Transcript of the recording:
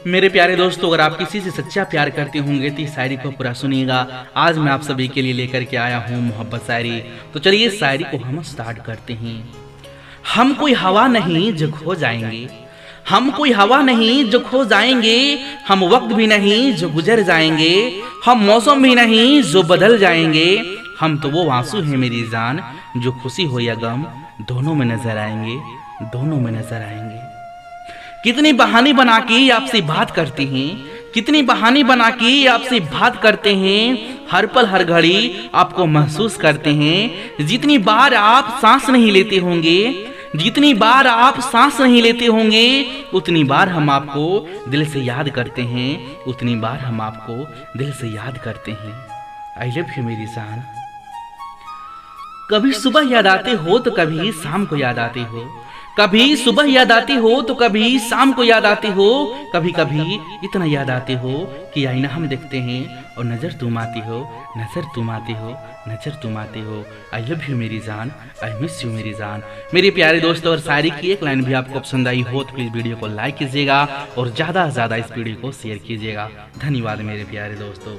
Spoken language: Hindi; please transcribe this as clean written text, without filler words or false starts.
मेरे प्यारे दोस्तों, अगर आप किसी से सच्चा प्यार करते होंगे तो इस शायरी को पूरा सुनिएगा। आज मैं आप सभी के लिए लेकर के आया हूँ मोहब्बत शायरी। तो चलिए इस शायरी को हम स्टार्ट करते हैं। हम कोई हवा नहीं जो खो जाएंगे, हम कोई हवा नहीं जो खो जाएंगे, हम वक्त भी नहीं जो गुजर जाएंगे, हम मौसम भी नहीं जो बदल जाएंगे, हम तो वो आंसू हैं मेरी जान जो खुशी हो या गम दोनों में नजर आएंगे, दोनों में नजर आएंगे। कितनी बहाने बना के आपसे बात करते हैं, कितनी बहाने बना के आपसे बात करते हैं, हर पल हर घड़ी आपको महसूस करते हैं। जितनी बार आप सांस नहीं लेते होंगे, जितनी बार आप सांस नहीं लेते होंगे, उतनी बार हम आपको दिल से याद करते हैं, उतनी बार हम आपको दिल से याद करते हैं। आई लव यू मेरी जान। कभी सुबह याद आते हो तो कभी शाम को याद आते हो, कभी सुबह याद आते हो तो कभी शाम को याद आते हो, कभी कभी इतना याद आते हो कि आईना हम देखते हैं और नजर तुम आती हो, नजर तुम आती हो, नजर तुम आती हो। आई लव यू मेरी जान, आई मिस यू मेरी जान। मेरे प्यारे दोस्तों, और शायरी की एक लाइन भी आपको पसंद आई हो तो प्लीज वीडियो को लाइक कीजिएगा और ज्यादा से ज्यादा इस वीडियो को शेयर कीजिएगा। धन्यवाद मेरे प्यारे दोस्तों।